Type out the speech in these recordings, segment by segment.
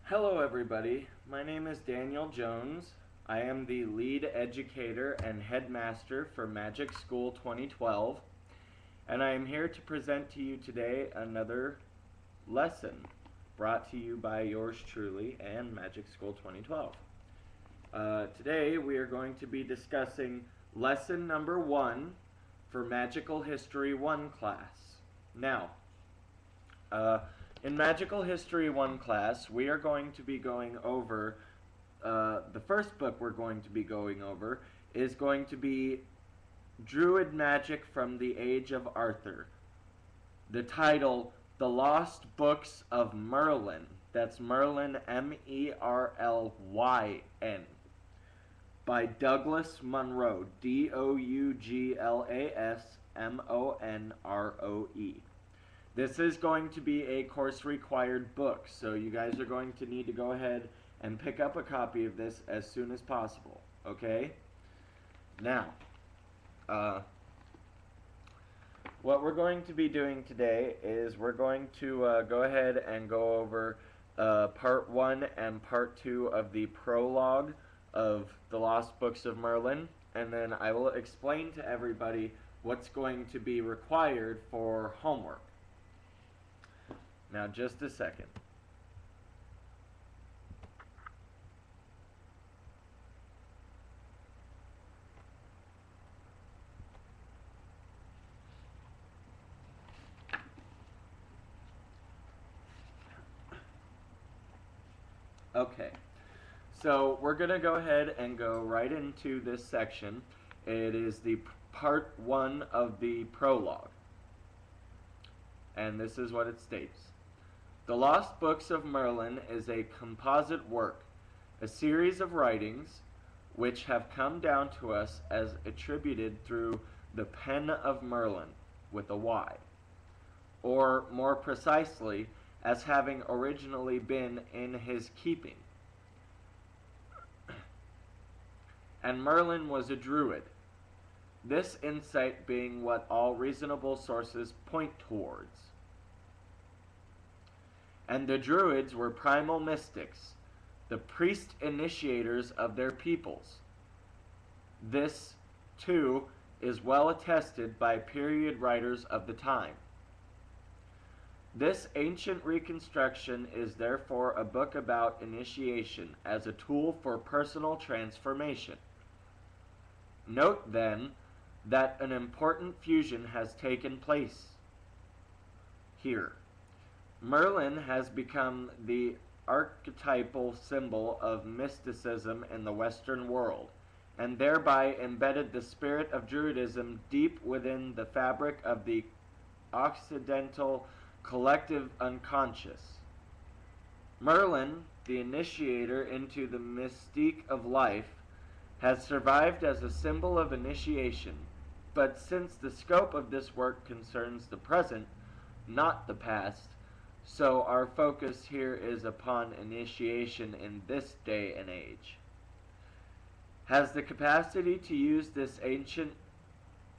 Hello everybody, my name is Daniel Jones. I am the lead educator and headmaster for Magic School 2012, and I am here to present to you today another lesson brought to you by yours truly and Magic School 2012. Today we are going to be discussing lesson number 1 for Magical History 1 class. Now, in Magical History 1 class, we are going to be going over, the first book we're going to be going over is going to be Druid Magic from the Age of Arthur. The title, The Lost Books of Merlin. That's Merlin, M-E-R-L-Y-N. By Douglas Monroe, D-O-U-G-L-A-S-M-O-N-R-O-E. This is going to be a course-required book, so you guys are going to need to go ahead and pick up a copy of this as soon as possible, okay? Now, what we're going to be doing today is we're going to go ahead and go over Part 1 and Part 2 of the prologue of The Lost Books of Merlin, and then I will explain to everybody what's going to be required for homework. Now, just a second. Okay, so we're going to go ahead and go right into this section. It is the part 1 of the prologue. And this is what it states. The Lost Books of Merlin is a composite work, a series of writings which have come down to us as attributed through the pen of Merlin, with a Y, or more precisely, as having originally been in his keeping. And Merlin was a druid, this insight being what all reasonable sources point towards. And the Druids were primal mystics, the priest-initiators of their peoples. This, too, is well attested by period writers of the time. This ancient reconstruction is therefore a book about initiation as a tool for personal transformation. Note, then, that an important fusion has taken place here. Merlin has become the archetypal symbol of mysticism in the Western world, and thereby embedded the spirit of Druidism deep within the fabric of the Occidental collective unconscious. Merlin, the initiator into the mystique of life, has survived as a symbol of initiation, but since the scope of this work concerns the present, not the past, so our focus here is upon initiation in this day and age. Has the capacity to use this ancient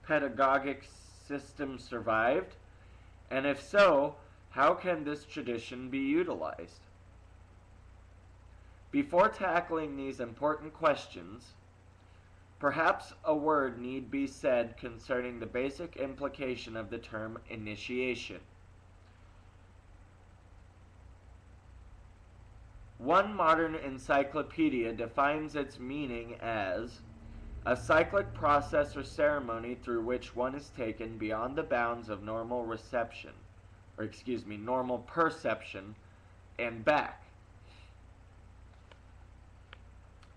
pedagogic system survived? And if so, how can this tradition be utilized? Before tackling these important questions, perhaps a word need be said concerning the basic implication of the term initiation. One modern encyclopedia defines its meaning as a cyclic process or ceremony through which one is taken beyond the bounds of normal normal perception and back.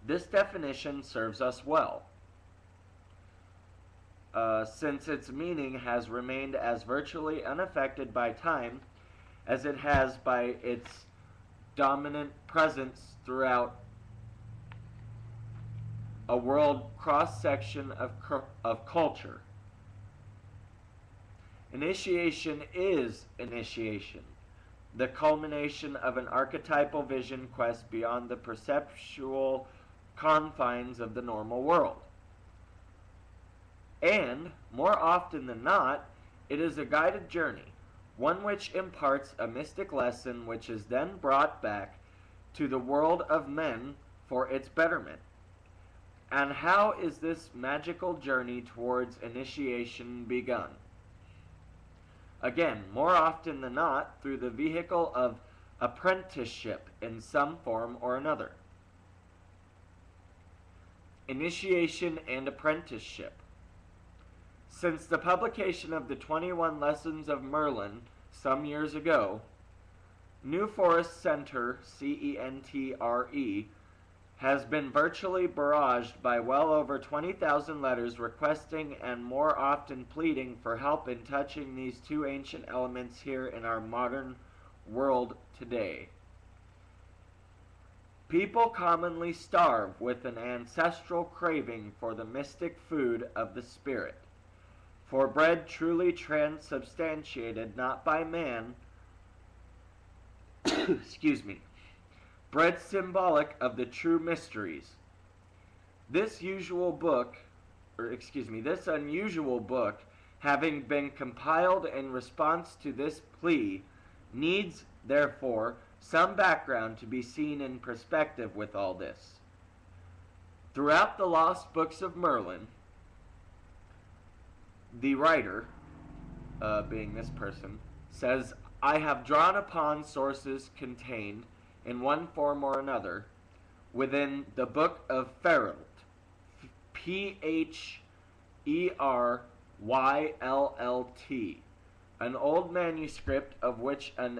This definition serves us well, since its meaning has remained as virtually unaffected by time as it has by its dominant presence throughout a world cross-section of culture. Initiation is initiation, the culmination of an archetypal vision quest beyond the perceptual confines of the normal world. And, more often than not, it is a guided journey, one which imparts a mystic lesson which is then brought back to the world of men for its betterment. And how is this magical journey towards initiation begun? Again, more often than not, through the vehicle of apprenticeship in some form or another. Initiation and apprenticeship. Since the publication of the 21 Lessons of Merlin some years ago, New Forest Center, CENTRE, has been virtually barraged by well over 20,000 letters requesting and more often pleading for help in touching these two ancient elements here in our modern world today. People commonly starve with an ancestral craving for the mystic food of the spirit, for bread truly transubstantiated not by man, excuse me, bread symbolic of the true mysteries. This unusual book, having been compiled in response to this plea, needs, therefore, some background to be seen in perspective with all this. Throughout the lost books of Merlin, the writer, being this person, says, I have drawn upon sources contained, in one form or another, within the Book of Pheryllt, P-H-E-R-Y-L-L-T, an old manuscript of which a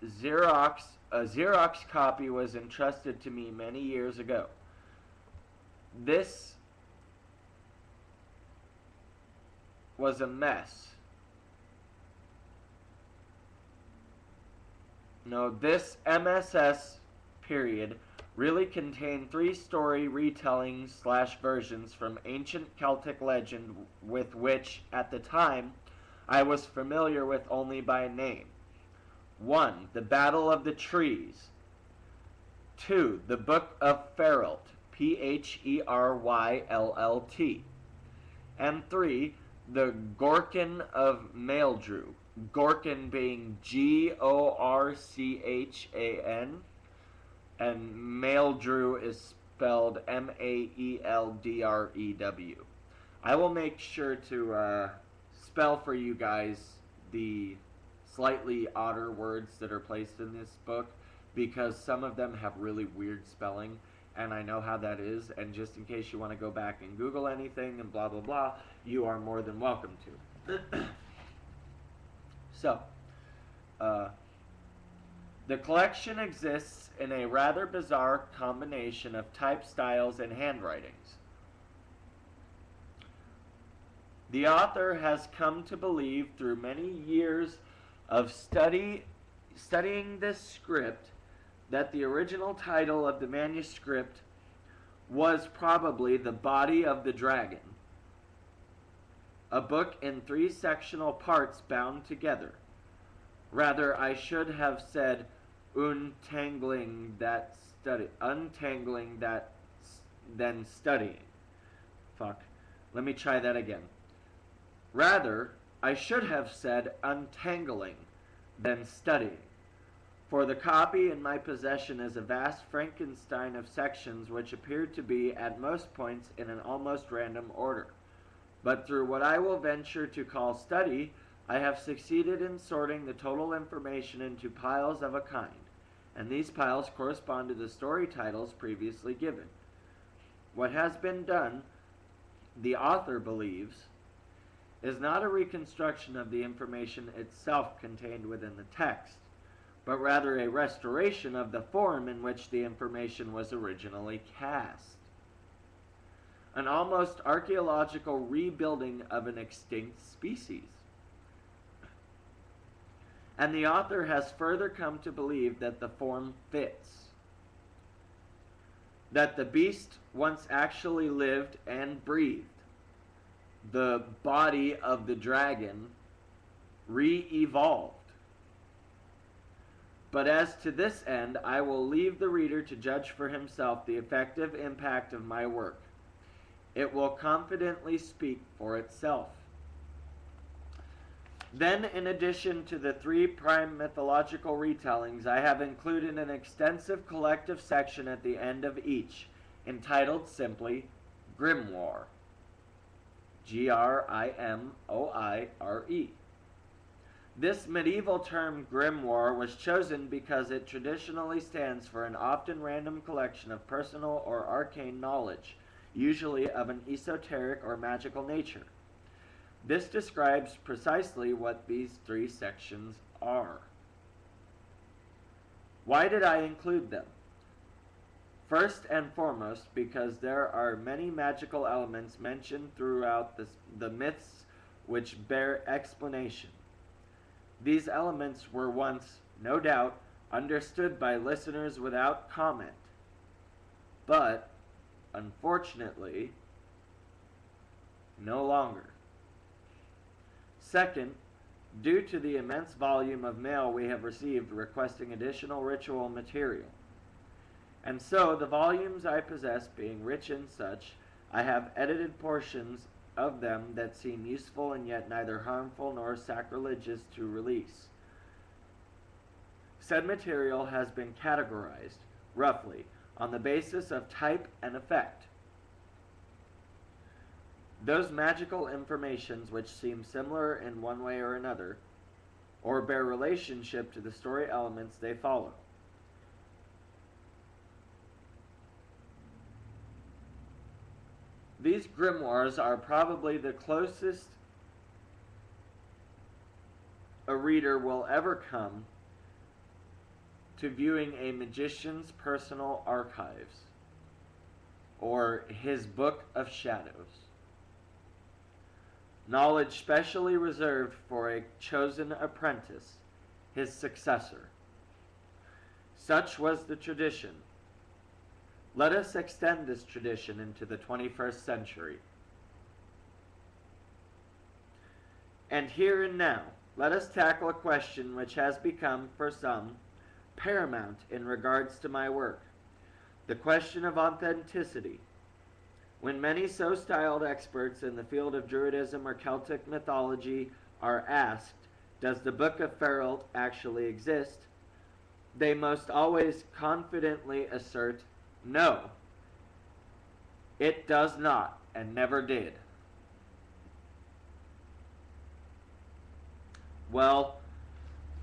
Xerox copy was entrusted to me many years ago. This was a mess. No, this MSS period really contained 3-story retellings / versions from ancient Celtic legend with which, at the time, I was familiar with only by name. 1. The Battle of the Trees. 2. The Book of Pheryllt, P-H-E-R-Y-L-L-T. And 3. The Gorkon of Maeldru. Gorkon being G-O-R-C-H-A-N, and Maeldru is spelled M-A-E-L-D-R-E-W. I will make sure to spell for you guys the slightly odder words that are placed in this book, because some of them have really weird spelling, and I know how that is, and just in case you want to go back and Google anything and blah blah blah, you are more than welcome to. So, the collection exists in a rather bizarre combination of type styles and handwritings. The author has come to believe through many years of studying this script that the original title of the manuscript was probably The Body of the Dragon, a book in 3 sectional parts bound together. Rather, I should have said untangling that then studying. Fuck. Let me try that again. Rather, I should have said untangling than studying. For the copy in my possession is a vast Frankenstein of sections which appeared to be, at most points, in an almost random order. But through what I will venture to call study, I have succeeded in sorting the total information into piles of a kind, and these piles correspond to the story titles previously given. What has been done, the author believes, is not a reconstruction of the information itself contained within the text, but rather a restoration of the form in which the information was originally cast. An almost archaeological rebuilding of an extinct species. And the author has further come to believe that the form fits, that the beast once actually lived and breathed. The body of the dragon re-evolved. But as to this end, I will leave the reader to judge for himself the effective impact of my work. It will confidently speak for itself. Then, in addition to the three prime mythological retellings, I have included an extensive collective section at the end of each, entitled simply Grimoire. Grimoire. This medieval term grimoire was chosen because it traditionally stands for an often random collection of personal or arcane knowledge, usually of an esoteric or magical nature. This describes precisely what these three sections are. Why did I include them? First and foremost, because there are many magical elements mentioned throughout the myths which bear explanation. These elements were once, no doubt, understood by listeners without comment. But, unfortunately, no longer. Second, due to the immense volume of mail we have received requesting additional ritual material. And so, the volumes I possess being rich in such, I have edited portions of them that seem useful and yet neither harmful nor sacrilegious to release. Said material has been categorized, roughly, on the basis of type and effect. Those magical informations which seem similar in one way or another, or bear relationship to the story elements they follow. These grimoires are probably the closest a reader will ever come to viewing a magician's personal archives, or his book of shadows. Knowledge specially reserved for a chosen apprentice, his successor. Such was the tradition. Let us extend this tradition into the 21st century. And here and now, let us tackle a question which has become, for some, paramount in regards to my work, the question of authenticity. When many so-styled experts in the field of Druidism or Celtic mythology are asked, does the Book of Ferralt actually exist? They most always confidently assert, no, it does not, and never did. Well,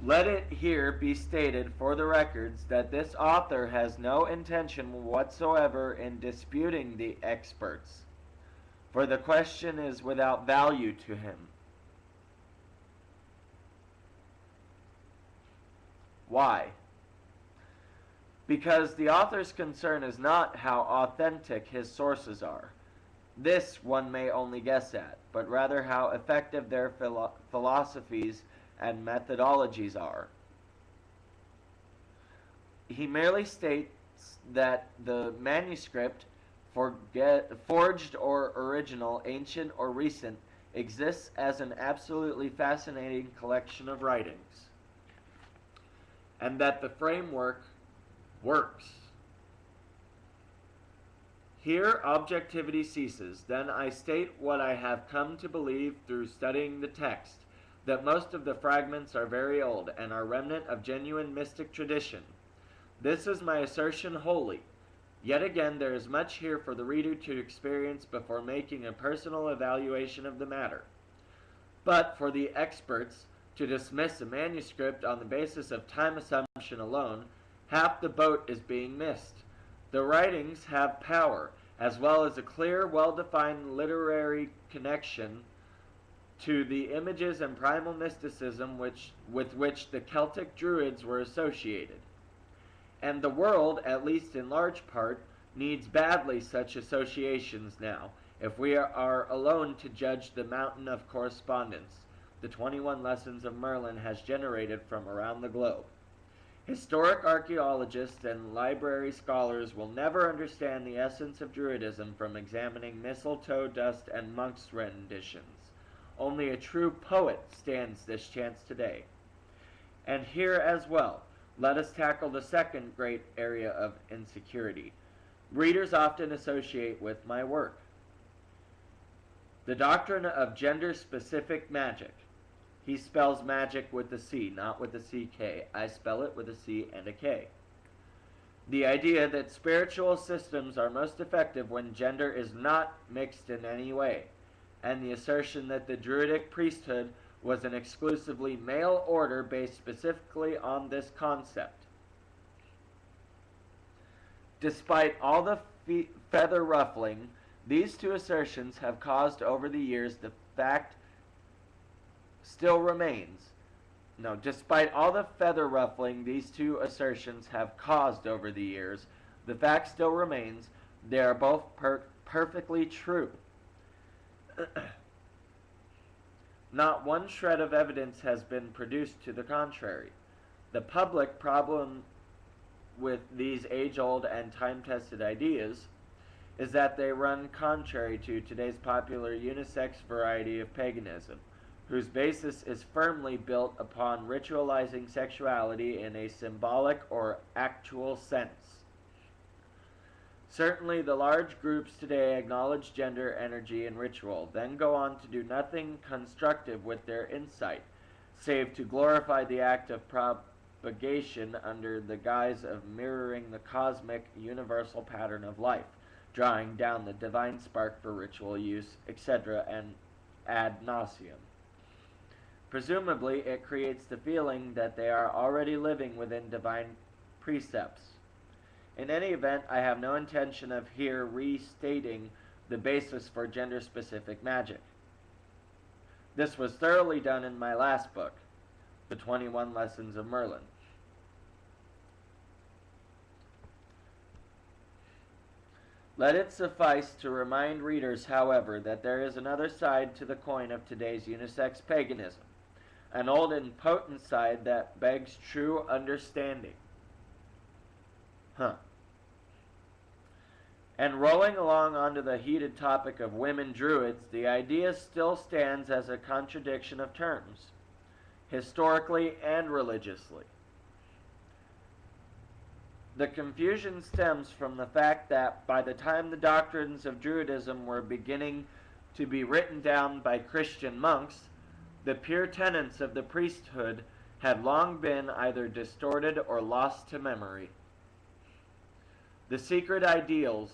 let it here be stated for the records that this author has no intention whatsoever in disputing the experts, for the question is without value to him. Why? Because the author's concern is not how authentic his sources are. This one may only guess at, but rather how effective their philosophies and methodologies are. He merely states that the manuscript, forged or original, ancient or recent, exists as an absolutely fascinating collection of writings, and that the framework works. Here objectivity ceases. Then I state what I have come to believe through studying the text, that most of the fragments are very old and are remnant of genuine mystic tradition. This is my assertion wholly. Yet again, there is much here for the reader to experience before making a personal evaluation of the matter. But for the experts to dismiss a manuscript on the basis of time assumption alone, half the boat is being missed. The writings have power, as well as a clear, well-defined literary connection to the images and primal mysticism with which the Celtic Druids were associated. And the world, at least in large part, needs badly such associations now, if we are alone to judge the mountain of correspondence the 21 Lessons of Merlin has generated from around the globe. Historic archaeologists and library scholars will never understand the essence of Druidism from examining mistletoe dust and monks' renditions. Only a true poet stands this chance today. And here as well, let us tackle the second great area of insecurity readers often associate with my work: the doctrine of gender-specific magic. He spells magic with a C, not with a CK. I spell it with a C and a K. The idea that spiritual systems are most effective when gender is not mixed in any way, and the assertion that the Druidic priesthood was an exclusively male order based specifically on this concept. Despite all the feather ruffling these two assertions have caused over the years, the fact still remains. No, despite all the feather ruffling these two assertions have caused over the years, the fact still remains they are both perfectly true. Not one shred of evidence has been produced to the contrary. The public problem with these age-old and time-tested ideas is that they run contrary to today's popular unisex variety of paganism, whose basis is firmly built upon ritualizing sexuality in a symbolic or actual sense. Certainly, the large groups today acknowledge gender, energy, and ritual, then go on to do nothing constructive with their insight, save to glorify the act of propagation under the guise of mirroring the cosmic, universal pattern of life, drawing down the divine spark for ritual use, etc., and ad nauseum. Presumably, it creates the feeling that they are already living within divine precepts. In any event, I have no intention of here restating the basis for gender-specific magic. This was thoroughly done in my last book, The 21 Lessons of Merlin. Let it suffice to remind readers, however, that there is another side to the coin of today's unisex paganism, an old and potent side that begs true understanding. And rolling along onto the heated topic of women druids, the idea still stands as a contradiction of terms, historically and religiously. The confusion stems from the fact that by the time the doctrines of Druidism were beginning to be written down by Christian monks, the pure tenets of the priesthood had long been either distorted or lost to memory. The secret ideals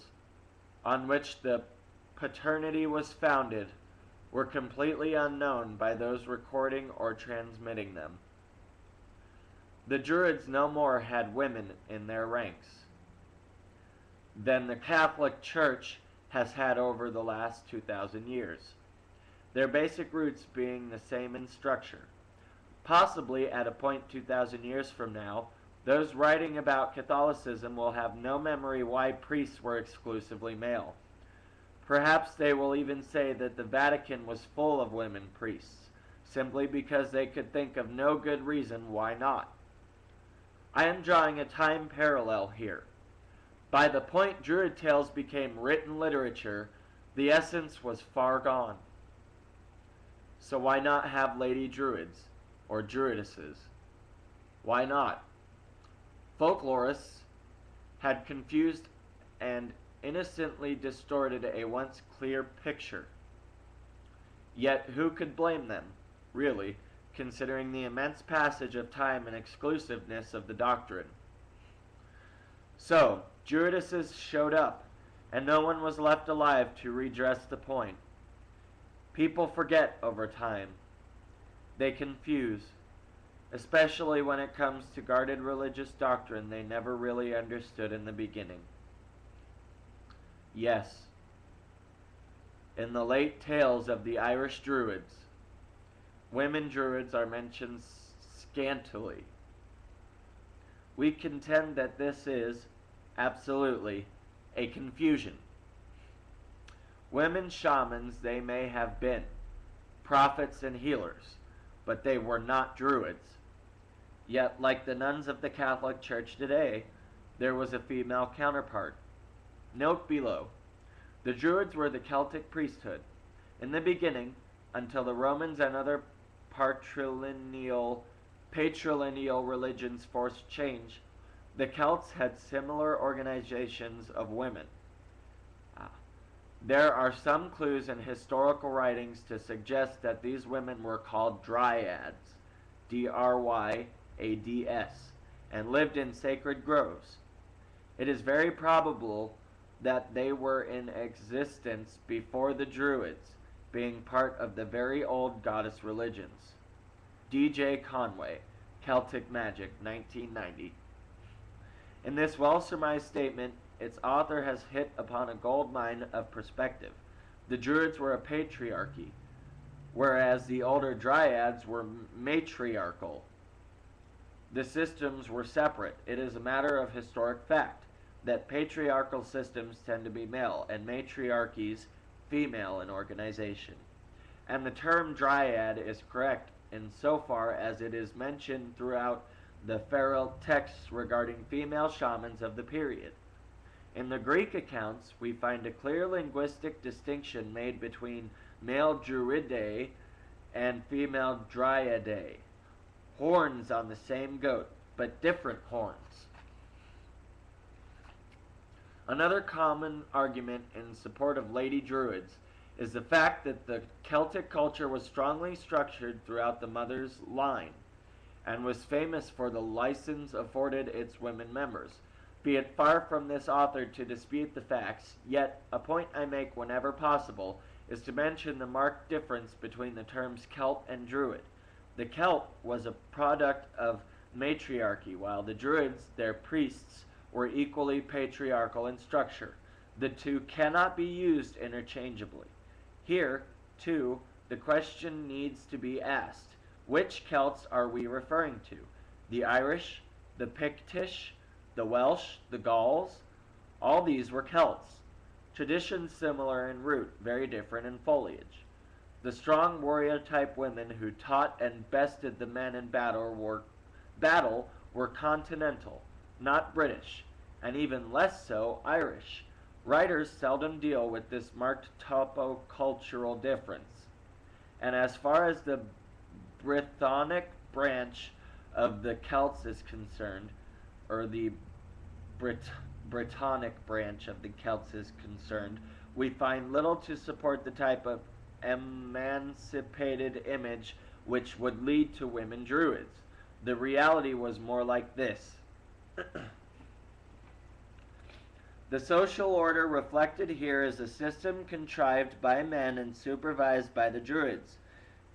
on which the paternity was founded were completely unknown by those recording or transmitting them. The Druids no more had women in their ranks than the Catholic Church has had over the last 2,000 years, their basic roots being the same in structure. Possibly at a point 2,000 years from now, those writing about Catholicism will have no memory why priests were exclusively male. Perhaps they will even say that the Vatican was full of women priests, simply because they could think of no good reason why not. I am drawing a time parallel here. By the point Druid tales became written literature, the essence was far gone. So why not have lady druids, or druidesses? Why not? Folklorists had confused and innocently distorted a once clear picture. Yet who could blame them, really, considering the immense passage of time and exclusiveness of the doctrine? So, druidesses showed up, and no one was left alive to redress the point. People forget over time. They confuse, especially when it comes to guarded religious doctrine they never really understood in the beginning. Yes, in the late tales of the Irish Druids, women Druids are mentioned scantily. We contend that this is, absolutely, a confusion. Women shamans they may have been, prophets and healers, but they were not Druids. Yet, like the nuns of the Catholic Church today, there was a female counterpart. Note below, the Druids were the Celtic priesthood. In the beginning, until the Romans and other patrilineal religions forced change, the Celts had similar organizations of women. There are some clues in historical writings to suggest that these women were called dryads, Dryads, and lived in sacred groves. It is very probable that they were in existence before the Druids, being part of the very old goddess religions. D.J. Conway, Celtic Magic, 1990. In this well-surmised statement, its author has hit upon a gold mine of perspective. The Druids were a patriarchy, whereas the older Dryads were matriarchal. The systems were separate. It is a matter of historic fact that patriarchal systems tend to be male and matriarchies female in organization. And the term dryad is correct insofar as it is mentioned throughout the pharaoh texts regarding female shamans of the period. In the Greek accounts, we find a clear linguistic distinction made between male druidae and female dryadae. Horns on the same goat, but different horns. Another common argument in support of Lady Druids is the fact that the Celtic culture was strongly structured throughout the mother's line and was famous for the license afforded its women members. Be it far from this author to dispute the facts, yet a point I make whenever possible is to mention the marked difference between the terms Celt and Druid. The Celt was a product of matriarchy, while the Druids, their priests, were equally patriarchal in structure. The two cannot be used interchangeably. Here, too, the question needs to be asked. Which Celts are we referring to? The Irish, the Pictish, the Welsh, the Gauls? All these were Celts. Traditions similar in root, very different in foliage. The strong warrior-type women who taught and bested the men in battle were continental, not British, and even less so Irish. Writers seldom deal with this marked topocultural difference. And as far as the Brythonic branch of the Celts is concerned, or the Brittonic branch of the Celts is concerned, we find little to support the type of emancipated image which would lead to women druids. The reality was more like this. The social order reflected here is a system contrived by men and supervised by the druids.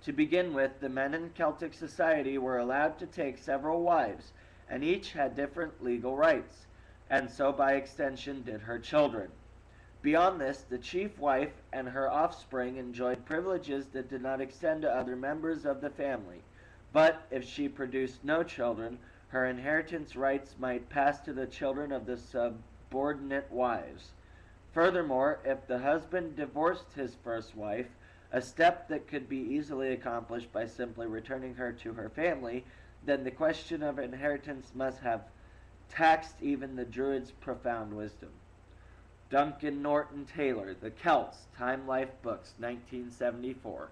To begin with, the men in Celtic society were allowed to take several wives, and each had different legal rights, and so by extension did her children. Beyond this, the chief wife and her offspring enjoyed privileges that did not extend to other members of the family. But if she produced no children, her inheritance rights might pass to the children of the subordinate wives. Furthermore, if the husband divorced his first wife, a step that could be easily accomplished by simply returning her to her family, then the question of inheritance must have taxed even the Druids' profound wisdom. Duncan Norton Taylor, The Celts, Time Life Books, 1974.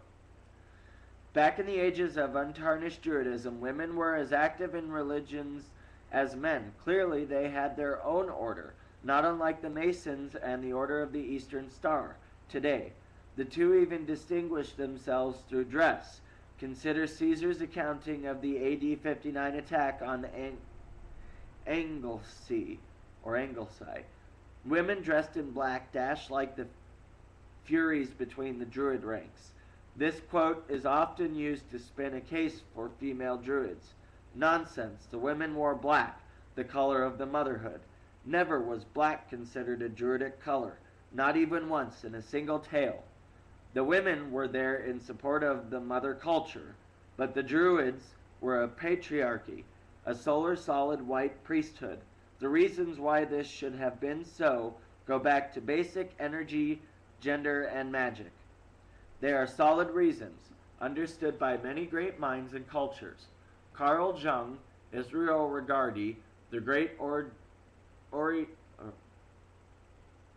Back in the ages of untarnished Druidism, women were as active in religions as men. Clearly, they had their own order, not unlike the Masons and the Order of the Eastern Star today. The two even distinguished themselves through dress. Consider Caesar's accounting of the AD 59 attack on Anglesey. Women dressed in black dashed like the Furies between the Druid ranks. This quote is often used to spin a case for female Druids. Nonsense. The women wore black, the color of the motherhood. Never was black considered a Druidic color, not even once in a single tale. The women were there in support of the mother culture, but the Druids were a patriarchy, a solar solid white priesthood. The reasons why this should have been so go back to basic energy, gender, and magic. They are solid reasons, understood by many great minds and cultures. Carl Jung, Israel Regardie, the great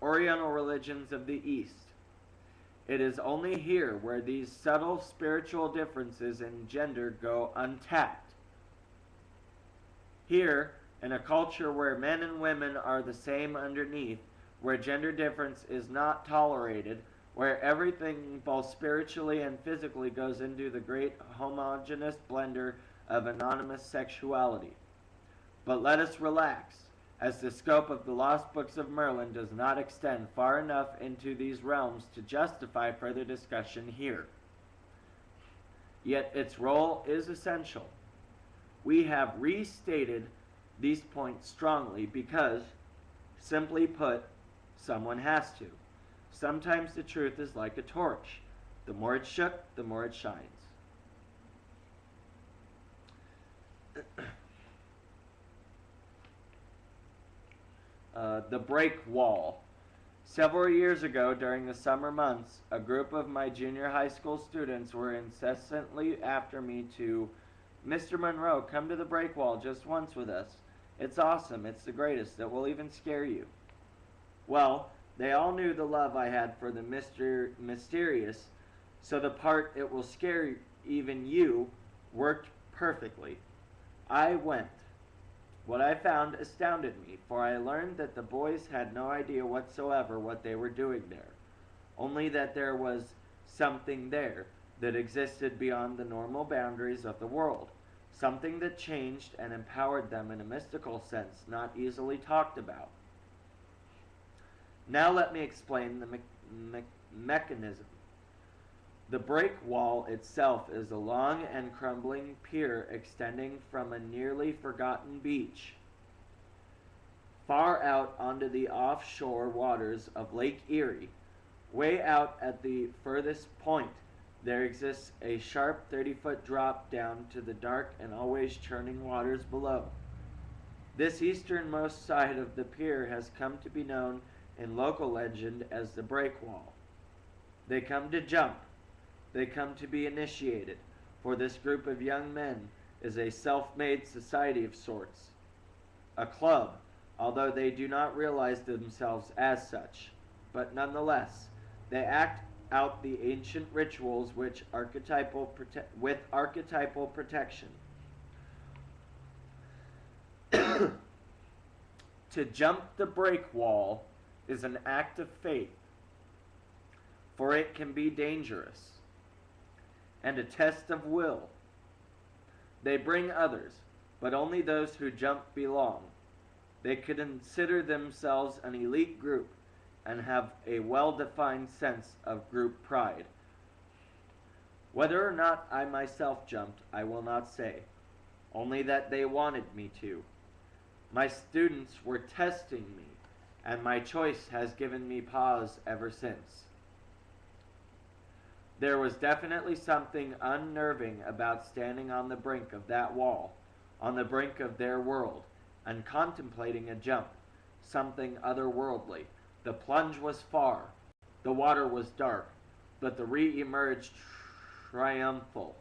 Oriental religions of the East. It is only here where these subtle spiritual differences in gender go untapped. Here, in a culture where men and women are the same underneath, where gender difference is not tolerated, where everything both spiritually and physically goes into the great homogeneous blender of anonymous sexuality. But let us relax, as the scope of the Lost Books of Merlin does not extend far enough into these realms to justify further discussion here. Yet its role is essential. We have restated these points strongly because, simply put, someone has to. Sometimes the truth is like a torch. The more it's shook, the more it shines. The break wall. Several years ago, during the summer months, a group of my junior high school students were incessantly after me to, "Mr. Monroe, come to the break wall just once with us. It's awesome, it's the greatest, it will even scare you." Well, they all knew the love I had for the mysterious, so the part "it will scare even you" worked perfectly. I went. What I found astounded me, for I learned that the boys had no idea whatsoever what they were doing there, only that there was something there that existed beyond the normal boundaries of the world, something that changed and empowered them in a mystical sense not easily talked about. Now let me explain the mechanism. The break wall itself is a long and crumbling pier extending from a nearly forgotten beach far out onto the offshore waters of Lake Erie. Way out at the furthest point, there exists a sharp 30-foot drop down to the dark and always churning waters below. This easternmost side of the pier has come to be known in local legend as the break wall. They come to jump. They come to be initiated, for this group of young men is a self-made society of sorts, a club, although they do not realize themselves as such. But nonetheless, they act out the ancient rituals with archetypal protection. To jump the break wall is an act of faith, for it can be dangerous, and a test of will. They bring others, but only those who jump belong. They consider themselves an elite group and have a well-defined sense of group pride. Whether or not I myself jumped, I will not say, only that they wanted me to. My students were testing me, and my choice has given me pause ever since. There was definitely something unnerving about standing on the brink of that wall, on the brink of their world, and contemplating a jump, something otherworldly. The plunge was far, the water was dark, but the re-emerged triumphal.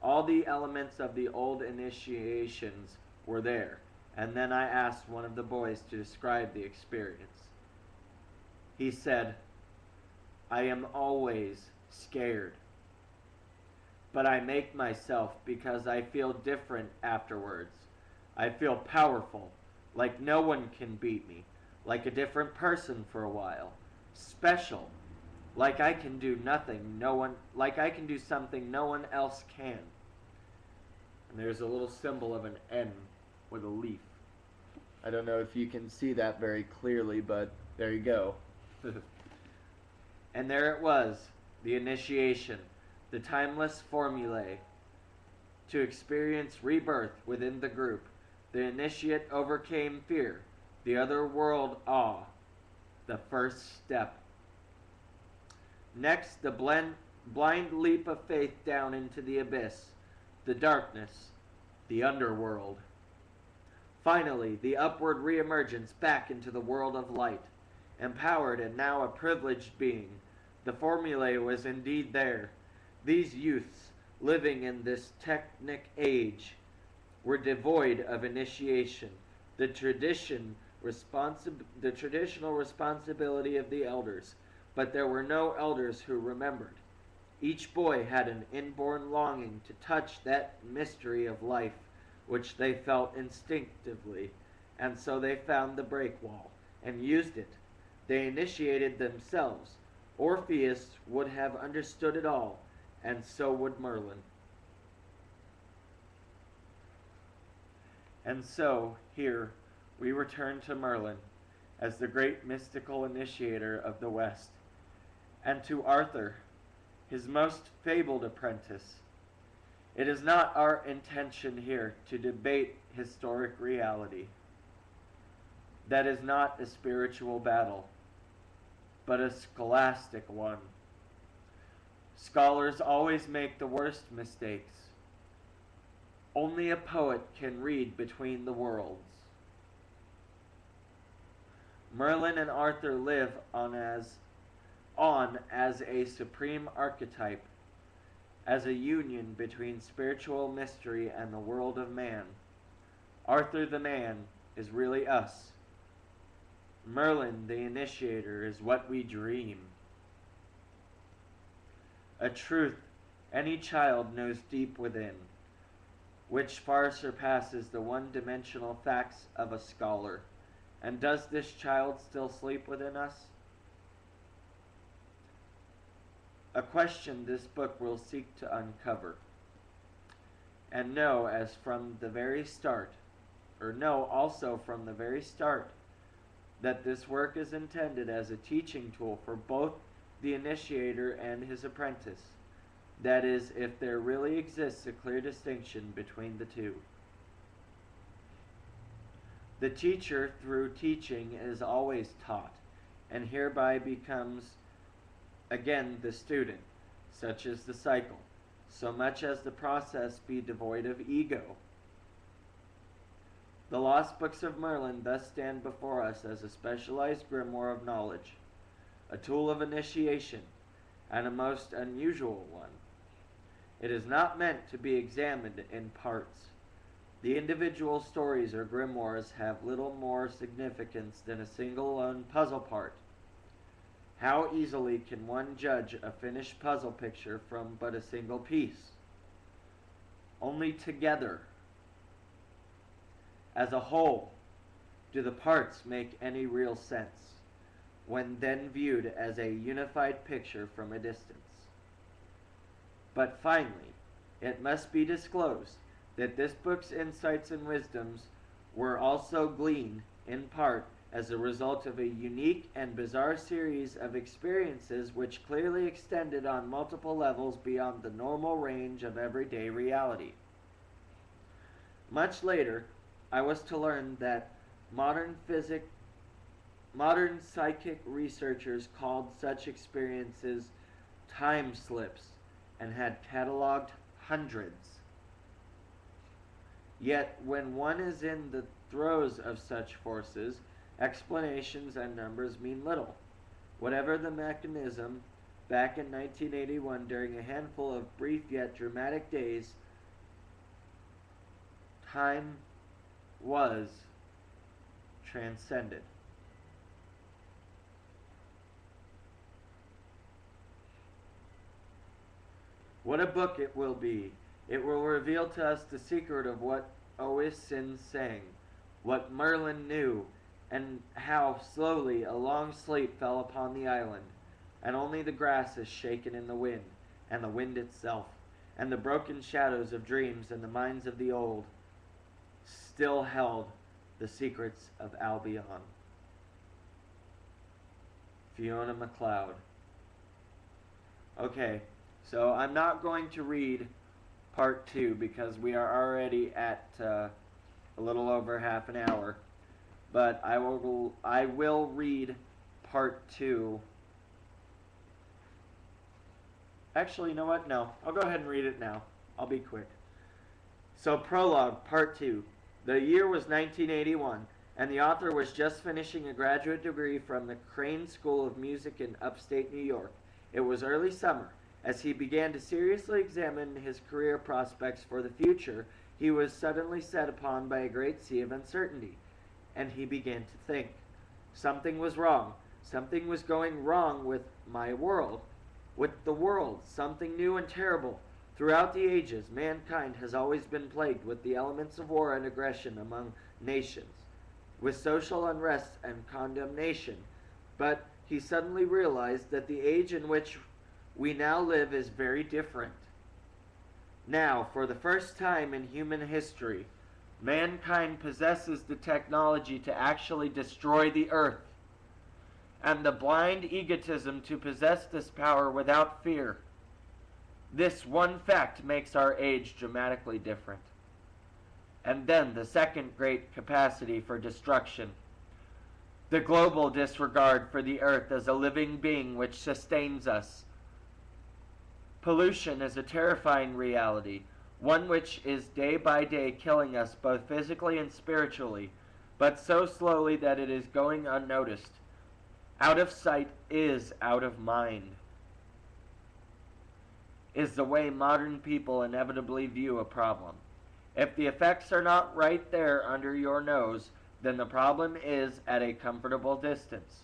All the elements of the old initiations were there, and then I asked one of the boys to describe the experience. He said, "I am always scared, but I make myself because I feel different afterwards. I feel powerful, like no one can beat me, like a different person for a while, special, like I can do something no one else can." And there's a little symbol of an N with a leaf. I don't know if you can see that very clearly, but there you go. And there it was, the initiation, the timeless formulae to experience rebirth within the group. The initiate overcame fear, the other world awe, the first step. Next, the blind leap of faith down into the abyss, the darkness, the underworld. Finally, the upward reemergence back into the world of light, empowered and now a privileged being. The formulae was indeed there. These youths, living in this technic age, were devoid of initiation, the traditional responsibility of the elders, but there were no elders who remembered. Each boy had an inborn longing to touch that mystery of life which they felt instinctively, and so they found the break wall and used it. They initiated themselves. Orpheus would have understood it all, and so would Merlin. And so, here, we return to Merlin as the great mystical initiator of the West, and to Arthur, his most fabled apprentice. It is not our intention here to debate historic reality. That is not a spiritual battle, but a scholastic one. Scholars always make the worst mistakes. Only a poet can read between the worlds. Merlin and Arthur live on as a supreme archetype, as a union between spiritual mystery and the world of man. Arthur the man is really us. Merlin the initiator is what we dream. A truth any child knows deep within, which far surpasses the one-dimensional facts of a scholar. And does this child still sleep within us? A question this book will seek to uncover. And know as from the very start, or know also from the very start, that this work is intended as a teaching tool for both the initiator and his apprentice. That is, if there really exists a clear distinction between the two. The teacher, through teaching, is always taught, and hereby becomes, again, the student. Such is the cycle, so much as the process be devoid of ego. The lost books of Merlin thus stand before us as a specialized grimoire of knowledge, a tool of initiation, and a most unusual one. It is not meant to be examined in parts. The individual stories or grimoires have little more significance than a single lone puzzle part. How easily can one judge a finished puzzle picture from but a single piece? Only together, as a whole, do the parts make any real sense, when then viewed as a unified picture from a distance. But finally, it must be disclosed that this book's insights and wisdoms were also gleaned, in part, as a result of a unique and bizarre series of experiences which clearly extended on multiple levels beyond the normal range of everyday reality. Much later, I was to learn that modern psychic researchers called such experiences time slips and had cataloged hundreds. Yet, when one is in the throes of such forces, explanations and numbers mean little. Whatever the mechanism, back in 1981, during a handful of brief yet dramatic days, time was transcended. What a book it will be! It will reveal to us the secret of what Oisin sang, what Merlin knew, and how slowly a long sleep fell upon the island, and only the grass is shaken in the wind, and the wind itself, and the broken shadows of dreams in the minds of the old, still held the secrets of Albion. Fiona MacLeod. Okay, so I'm not going to read part 2 because we are already at a little over half an hour, but I will read part 2. Actually, you know what? No, I'll go ahead and read it now. I'll be quick. So, prologue, part 2. The year was 1981, and the author was just finishing a graduate degree from the Crane School of Music in upstate New York. It was early summer. As he began to seriously examine his career prospects for the future, he was suddenly set upon by a great sea of uncertainty, and he began to think. Something was wrong. Something was going wrong with my world, with the world, something new and terrible. Throughout the ages, mankind has always been plagued with the elements of war and aggression among nations, with social unrest and condemnation, But he suddenly realized that the age in which we now live is very different. Now, for the first time in human history, mankind possesses the technology to actually destroy the earth, and the blind egotism to possess this power without fear. This one fact makes our age dramatically different. And then the second great capacity for destruction, the global disregard for the earth as a living being which sustains us. Pollution is a terrifying reality, one which is day by day killing us both physically and spiritually, but so slowly that it is going unnoticed. Out of sight is out of mind, is the way modern people inevitably view a problem. If the effects are not right there under your nose, then the problem is at a comfortable distance.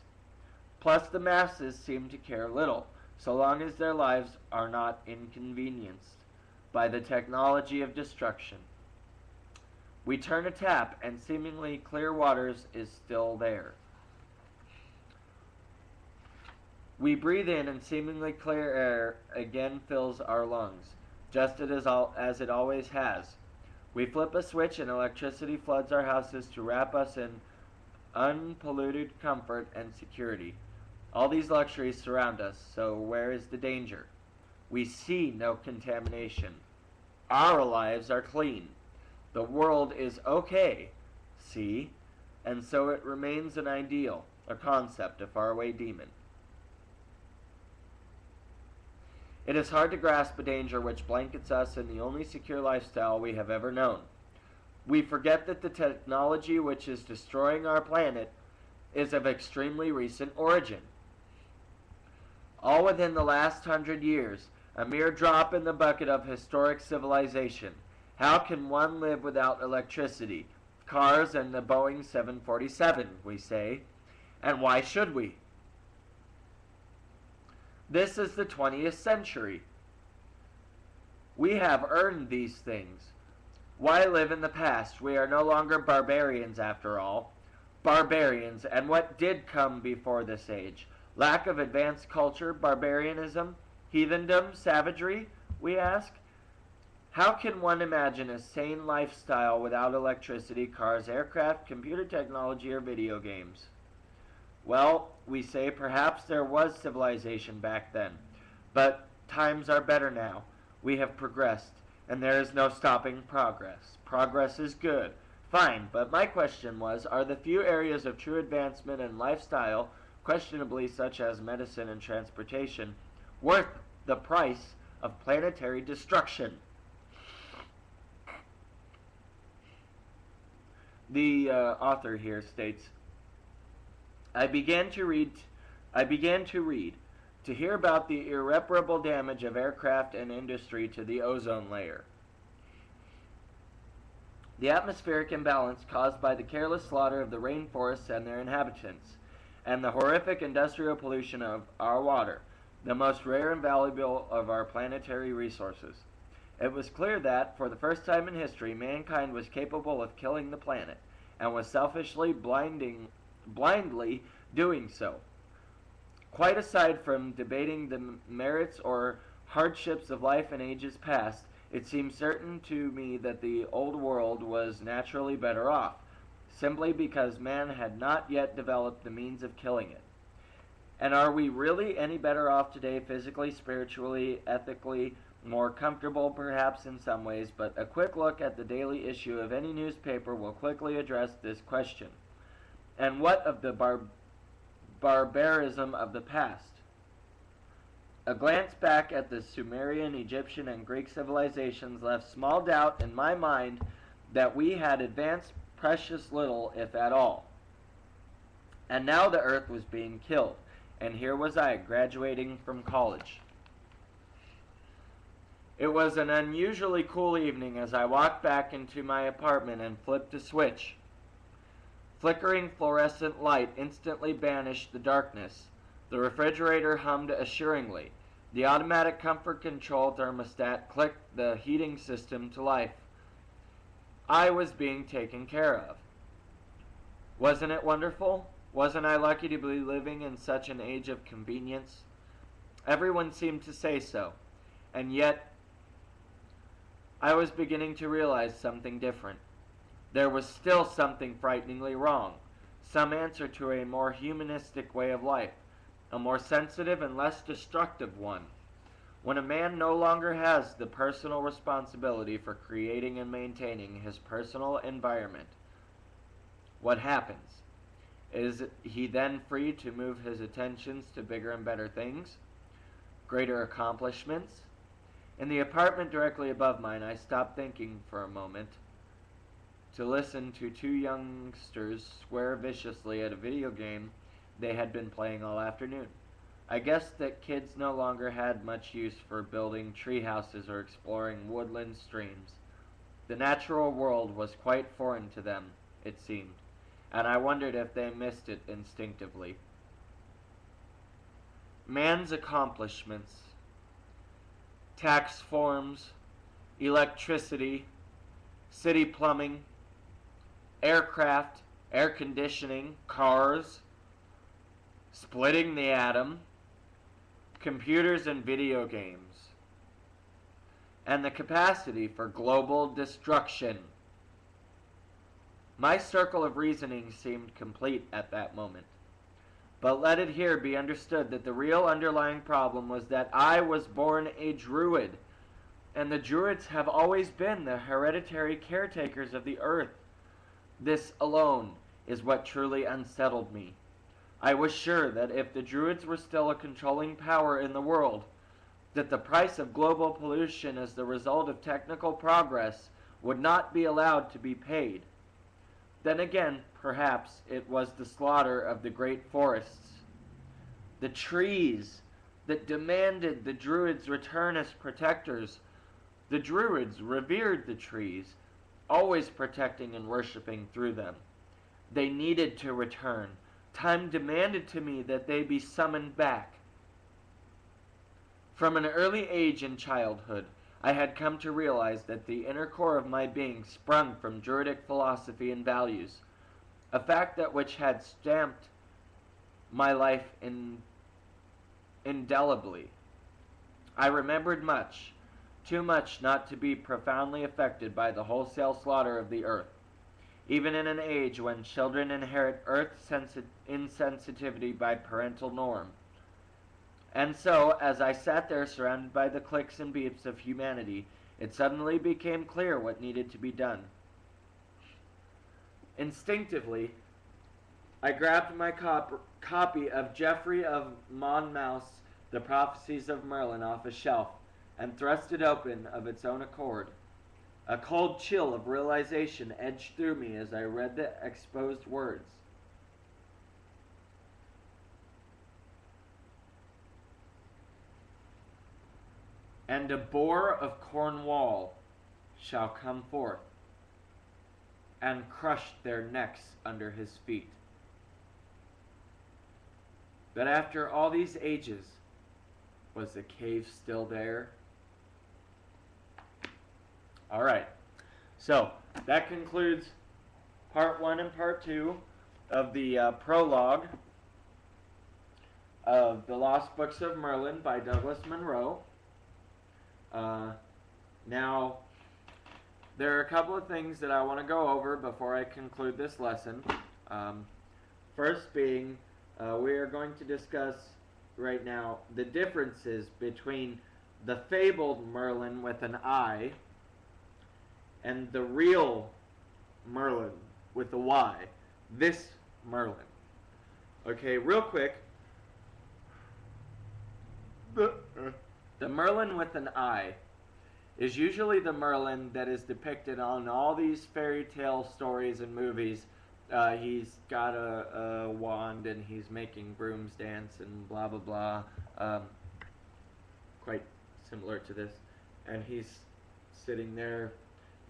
Plus, the masses seem to care little, so long as their lives are not inconvenienced by the technology of destruction. We turn a tap, and seemingly clear waters is still there. We breathe in, and seemingly clear air again fills our lungs, just as it always has. We flip a switch, and electricity floods our houses to wrap us in unpolluted comfort and security. All these luxuries surround us, so where is the danger? We see no contamination. Our lives are clean. The world is okay, see? And so it remains an ideal, a concept, a faraway demon. It is hard to grasp a danger which blankets us in the only secure lifestyle we have ever known. We forget that the technology which is destroying our planet is of extremely recent origin. All within the last 100 years, a mere drop in the bucket of historic civilization. How can one live without electricity, cars, and the Boeing 747, we say? And why should we? This is the 20th century. We have earned these things. Why live in the past? We are no longer barbarians, after all. Barbarians, and what did come before this age? Lack of advanced culture, barbarianism, heathendom, savagery, we ask? How can one imagine a sane lifestyle without electricity, cars, aircraft, computer technology, or video games? Well, we say perhaps there was civilization back then, but times are better now. We have progressed, and there is no stopping progress. Progress is good. Fine, but my question was, are the few areas of true advancement in lifestyle, questionably such as medicine and transportation, worth the price of planetary destruction? The author here states, I began to read, to hear about the irreparable damage of aircraft and industry to the ozone layer. The atmospheric imbalance caused by the careless slaughter of the rainforests and their inhabitants, and the horrific industrial pollution of our water, the most rare and valuable of our planetary resources. It was clear that, for the first time in history, mankind was capable of killing the planet, and was selfishly, blindly doing so. Quite aside from debating the merits or hardships of life in ages past, it seems certain to me that the old world was naturally better off, simply because man had not yet developed the means of killing it. And are we really any better off today, physically, spiritually, ethically, more comfortable perhaps in some ways, but a quick look at the daily issue of any newspaper will quickly address this question. And what of the barbarism of the past? A glance back at the Sumerian, Egyptian, and Greek civilizations left small doubt in my mind that we had advanced precious little, if at all. And now the earth was being killed, and here was I, graduating from college. It was an unusually cool evening as I walked back into my apartment and flipped a switch. Flickering fluorescent light instantly banished the darkness. The refrigerator hummed assuringly. The automatic comfort control thermostat clicked the heating system to life. I was being taken care of. Wasn't it wonderful? Wasn't I lucky to be living in such an age of convenience? Everyone seemed to say so, and yet I was beginning to realize something different. There was still something frighteningly wrong, some answer to a more humanistic way of life, a more sensitive and less destructive one. When a man no longer has the personal responsibility for creating and maintaining his personal environment, what happens? Is he then free to move his attentions to bigger and better things? Greater accomplishments? In the apartment directly above mine, I stopped thinking for a moment to listen to two youngsters swear viciously at a video game they had been playing all afternoon. I guessed that kids no longer had much use for building tree houses or exploring woodland streams. The natural world was quite foreign to them, it seemed, and I wondered if they missed it instinctively. Man's accomplishments, tax forms, electricity, city plumbing, aircraft, air conditioning, cars, splitting the atom, computers and video games, and the capacity for global destruction. My circle of reasoning seemed complete at that moment. But let it here be understood that the real underlying problem was that I was born a druid, and the druids have always been the hereditary caretakers of the earth. This alone is what truly unsettled me. I was sure that if the druids were still a controlling power in the world, that the price of global pollution as the result of technical progress would not be allowed to be paid. Then again, perhaps it was the slaughter of the great forests, the trees, that demanded the druids' return as protectors. The druids revered the trees, always protecting and worshipping through them. They needed to return. Time demanded to me that they be summoned back. From an early age in childhood, I had come to realize that the inner core of my being sprung from druidic philosophy and values, a fact that which had stamped my life indelibly. I remembered much, too much not to be profoundly affected by the wholesale slaughter of the earth, even in an age when children inherit earth insensitivity by parental norm. And so, as I sat there surrounded by the clicks and beeps of humanity, it suddenly became clear what needed to be done. Instinctively, I grabbed my copy of Geoffrey of Monmouth's The Prophecies of Merlin off a shelf and thrust it open of its own accord. A cold chill of realization edged through me as I read the exposed words. And a boar of Cornwall shall come forth, and crush their necks under his feet. But after all these ages, was the cave still there? Alright, so that concludes part 1 and part 2 of the prologue of The Lost Books of Merlin by Douglas Munro. Now, there are a couple of things that I want to go over before I conclude this lesson. First being, we are going to discuss right now the differences between the fabled Merlin with an I and the real Merlin with a Y. This Merlin. Okay, real quick. The Merlin with an I is usually the Merlin that is depicted on all these fairy tale stories and movies. He's got a wand and he's making brooms dance and blah blah blah. Quite similar to this. And he's sitting there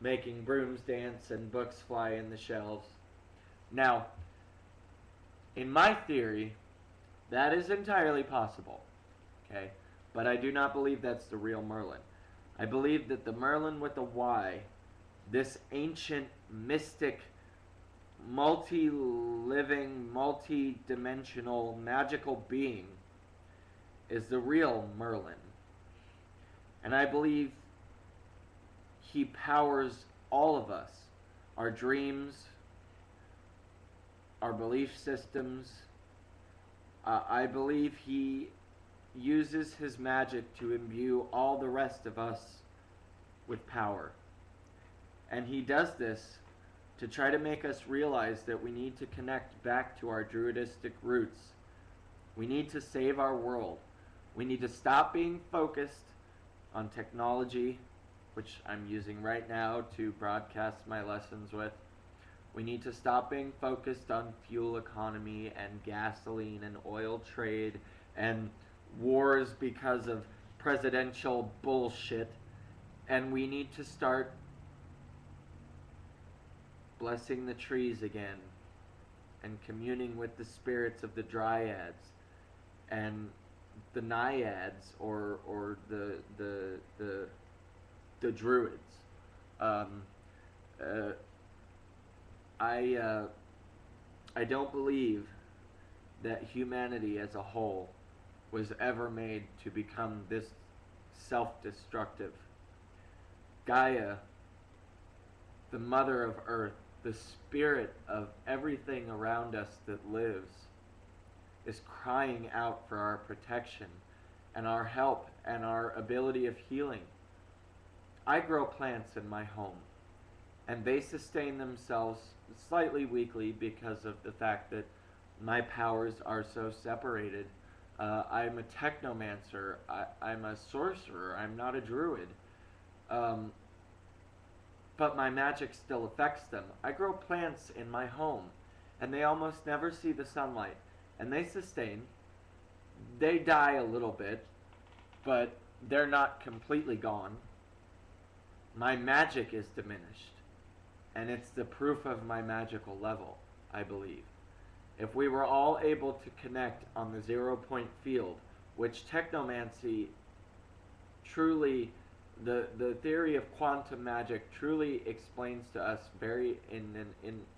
making brooms dance and books fly in the shelves. Now, in my theory, that is entirely possible. Okay? But I do not believe that's the real Merlin. I believe that the Merlin with a Y, this ancient, mystic multi-living, multi-dimensional, magical being is the real Merlin. And I believe he powers all of us, our dreams, our belief systems. I believe he uses his magic to imbue all the rest of us with power. And he does this to try to make us realize that we need to connect back to our druidistic roots. We need to save our world. We need to stop being focused on technology, which I'm using right now to broadcast my lessons with. We need to stop being focused on fuel economy and gasoline and oil trade and wars because of presidential bullshit. And we need to start blessing the trees again and communing with the spirits of the dryads and the naiads or the druids. I don't believe that humanity as a whole was ever made to become this self-destructive. Gaia, the mother of earth, the spirit of everything around us that lives, is crying out for our protection and our help and our ability of healing. I grow plants in my home, and they sustain themselves slightly weakly because of the fact that my powers are so separated. I'm a technomancer. I'm a sorcerer. I'm not a druid. But my magic still affects them. I grow plants in my home, and they almost never see the sunlight, and they sustain. They die a little bit, but they're not completely gone. My magic is diminished, and it's the proof of my magical level, I believe. If we were all able to connect on the 0-point field, which technomancy truly, the theory of quantum magic truly explains to us in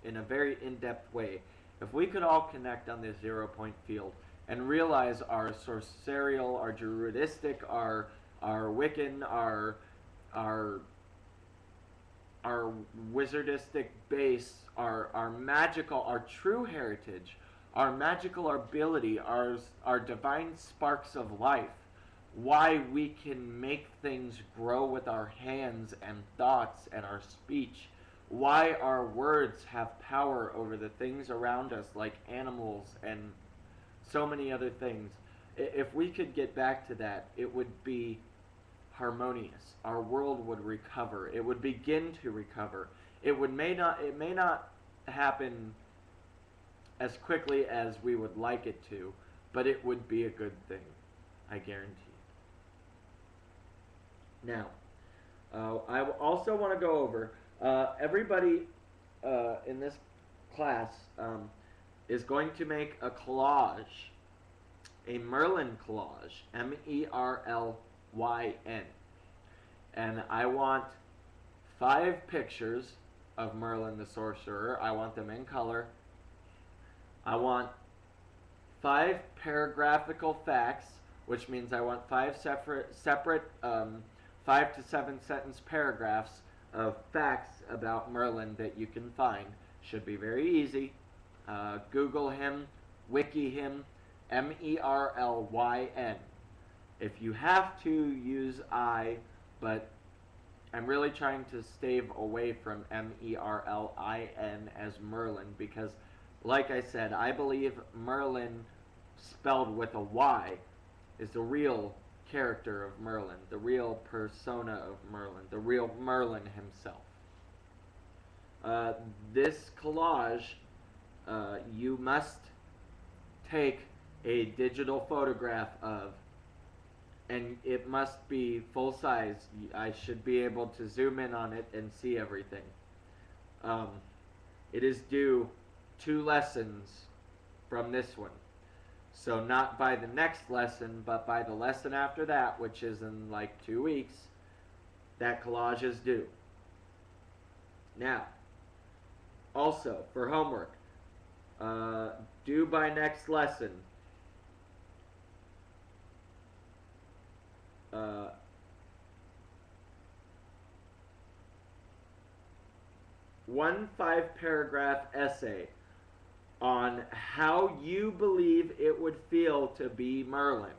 a very in-depth way. If we could all connect on this 0-point field and realize our sorcerial, our druidistic, our Wiccan, our wizardistic base, our magical, our true heritage, our magical ability, our divine sparks of life, why we can make things grow with our hands and thoughts and our speech, why our words have power over the things around us like animals and so many other things. If we could get back to that, it would be harmonious. Our world would recover. It would begin to recover. It may not happen as quickly as we would like it to, but it would be a good thing, I guarantee. Now, I also want to go over, everybody in this class is going to make a collage, a Merlin collage, M-E-R-L-Y-N. And I want 5 pictures of Merlin the Sorcerer. I want them in color. I want 5 paragraphical facts, which means I want 5 separate 5 to 7 sentence paragraphs of facts about Merlin that you can find. Should be very easy. Google him, wiki him, M-E-R-L-Y-N. If you have to, use I, but I'm really trying to stave away from M-E-R-L-I-N as Merlin because, like I said, I believe Merlin spelled with a Y is the real character of Merlin, the real persona of Merlin, the real Merlin himself. This collage, you must take a digital photograph of, and it must be full size. I should be able to zoom in on it and see everything. It is due 2 lessons from this one. So not by the next lesson, but by the lesson after that, which is in like 2 weeks, that collage is due. Now, Also, for homework, due by next lesson, uh, one 5-paragraph essay on how you believe it would feel to be Merlin.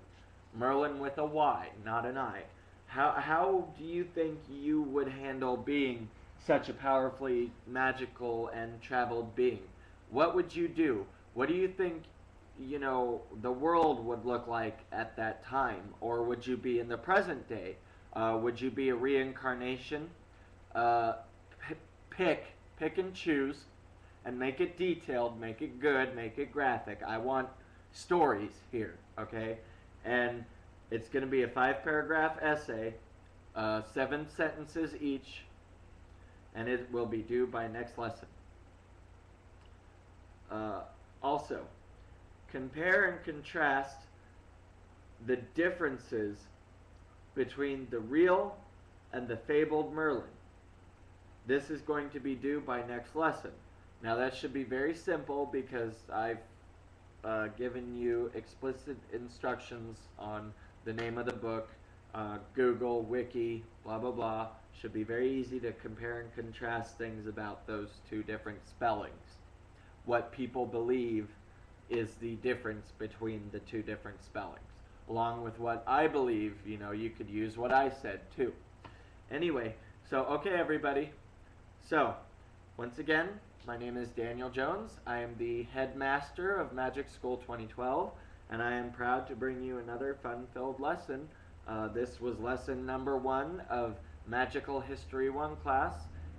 Merlin with a Y, not an I. How do you think you would handle being such a powerfully magical and traveled being? What would you do? What do you think, the world would look like at that time? Or would you be in the present day? Would you be a reincarnation? Uh, pick, pick and choose, and make it detailed, make it good, make it graphic. I want stories here, okay? And it's going to be a 5-paragraph essay, 7 sentences each, and it will be due by next lesson. Also, compare and contrast the differences between the real and the fabled Merlin. This is going to be due by next lesson. Now that should be very simple because I've given you explicit instructions on the name of the book, Google, Wiki, blah blah blah. Should be very easy to compare and contrast things about those two different spellings. What people believe is the difference between the two different spellings. Along with what I believe, you could use what I said too. Anyway, so okay everybody. So, once again, my name is Daniel Jones. I am the headmaster of Magic School 2012, and I am proud to bring you another fun-filled lesson. This was lesson number 1 of Magickal History 1 class,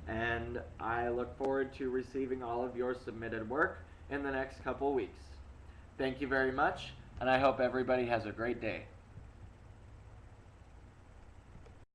and I look forward to receiving all of your submitted work in the next couple weeks. Thank you very much, and I hope everybody has a great day.